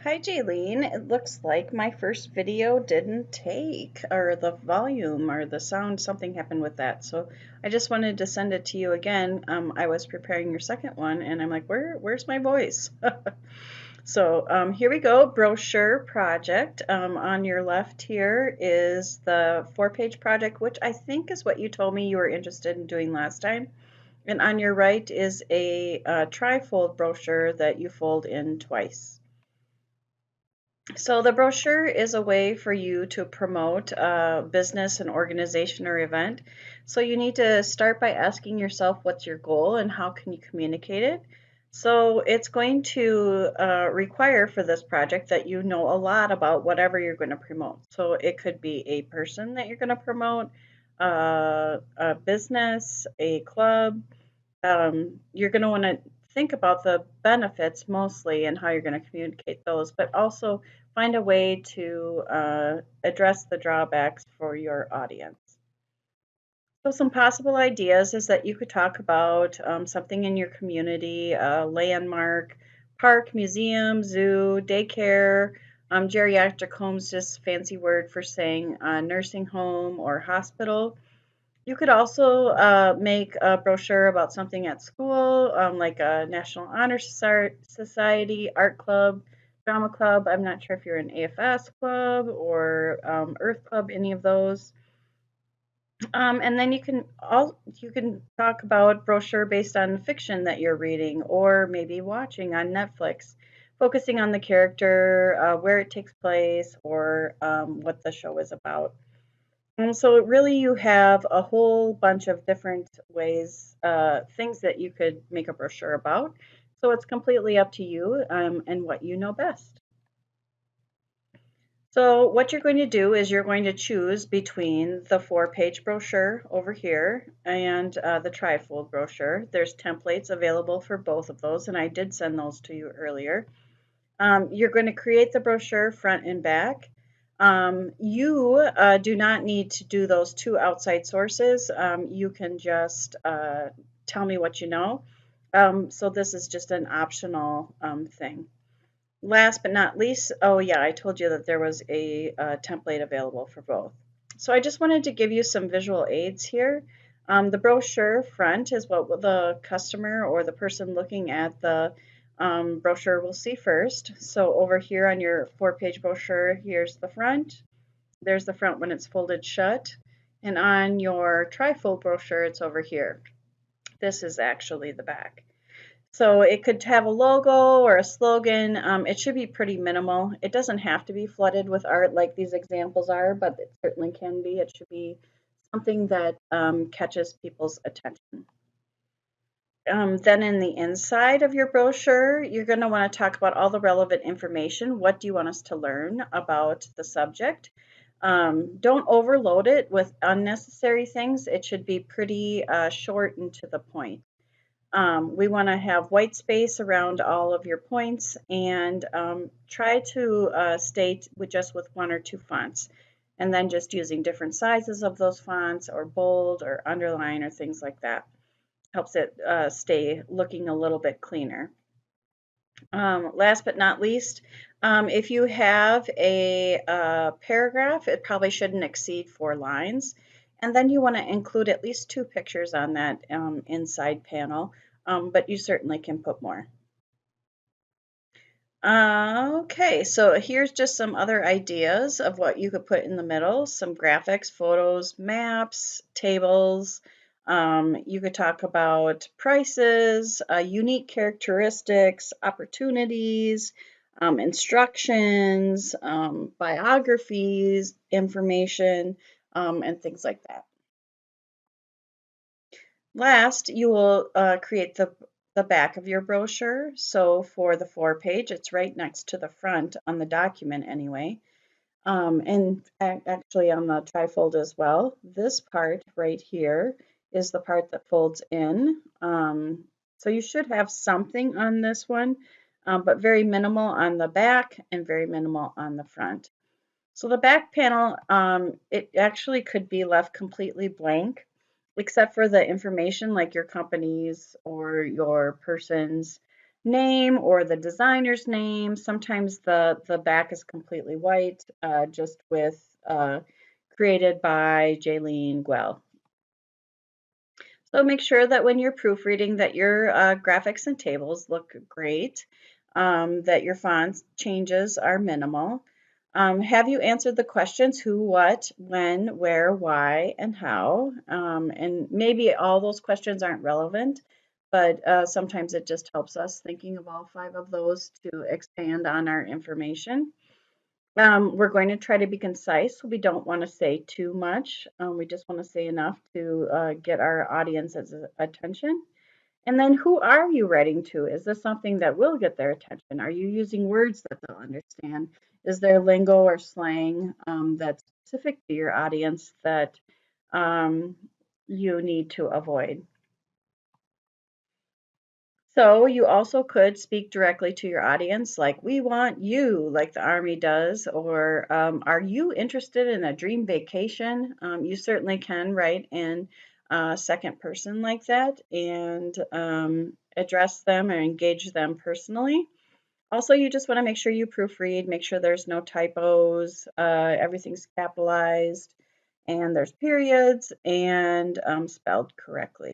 Hi, Jaylene. It looks like my first video didn't take, or the volume or the sound, something happened with that. So I just wanted to send it to you again. I was preparing your second one, and I'm like, where's my voice? So here we go, brochure project. On your left here is the 4-page project, which I think is what you told me you were interested in doing last time. And on your right is a tri-fold brochure that you fold in twice. So the brochure is a way for you to promote a business, an organization, or event. So you need to start by asking yourself what's your goal and how can you communicate it. So it's going to require for this project that you know a lot about whatever you're going to promote. So it could be a person that you're going to promote, a business, a club. You're going to want to think about the benefits mostly and how you're going to communicate those, but also find a way to address the drawbacks for your audience. So some possible ideas is that you could talk about something in your community, a landmark, park, museum, zoo, daycare. Geriatric home's just fancy word for saying nursing home or hospital. You could also make a brochure about something at school, like a National Honor Society, art club, drama club. I'm not sure if you're an AFS club or Earth Club, any of those. And then you can talk about brochure based on fiction that you're reading or maybe watching on Netflix, focusing on the character, where it takes place, or what the show is about. And so really you have a whole bunch of different ways, things that you could make a brochure about. So it's completely up to you and what you know best. So what you're going to do is you're going to choose between the 4-page brochure over here and the trifold brochure. There's templates available for both of those, and I did send those to you earlier. You're going to create the brochure front and back. You do not need to do those two outside sources. You can just tell me what you know. So this is just an optional thing. Last but not least, oh yeah, I told you that there was a template available for both. So I just wanted to give you some visual aids here. The brochure front is what the customer or the person looking at the brochure will see first. So over here on your 4-page brochure, here's the front. There's the front when it's folded shut. And on your trifold brochure, it's over here. This is actually the back. So it could have a logo or a slogan. It should be pretty minimal. It doesn't have to be flooded with art like these examples are, but it certainly can be. It should be something that catches people's attention. Then in the inside of your brochure, you're going to want to talk about all the relevant information. What do you want us to learn about the subject? Don't overload it with unnecessary things. It should be pretty short and to the point. We want to have white space around all of your points and try to state with one or two fonts and then just using different sizes of those fonts or bold or underline or things like that. Helps it stay looking a little bit cleaner. Last but not least, if you have a paragraph, it probably shouldn't exceed 4 lines. And then you want to include at least 2 pictures on that inside panel, but you certainly can put more. Okay, so here's just some other ideas of what you could put in the middle. Some graphics, photos, maps, tables. You could talk about prices, unique characteristics, opportunities, instructions, biographies, information, and things like that. Last, you will create the back of your brochure. So for the 4-page, it's right next to the front on the document anyway. And actually on the trifold as well. This part right here is the part that folds in. So you should have something on this one, but very minimal on the back and very minimal on the front. So the back panel, it actually could be left completely blank, except for the information like your companies or your persons. name or the designer's name. Sometimes the back is completely white, just with created by Jaylene Guell. So make sure that when you're proofreading that your graphics and tables look great, that your font changes are minimal. Have you answered the questions who, what, when, where, why, and how? And maybe all those questions aren't relevant, but sometimes it just helps us thinking of all 5 of those to expand on our information. We're going to try to be concise. We don't want to say too much. We just want to say enough to get our audience's attention. And then who are you writing to? Is this something that will get their attention? Are you using words that they'll understand? Is there lingo or slang that's specific to your audience that um, you need to avoid? So you also could speak directly to your audience, like, we want you, like the Army does, or are you interested in a dream vacation? You certainly can write in second person like that and address them or engage them personally. Also, you just want to make sure you proofread, make sure there's no typos, everything's capitalized, and there's periods and spelled correctly.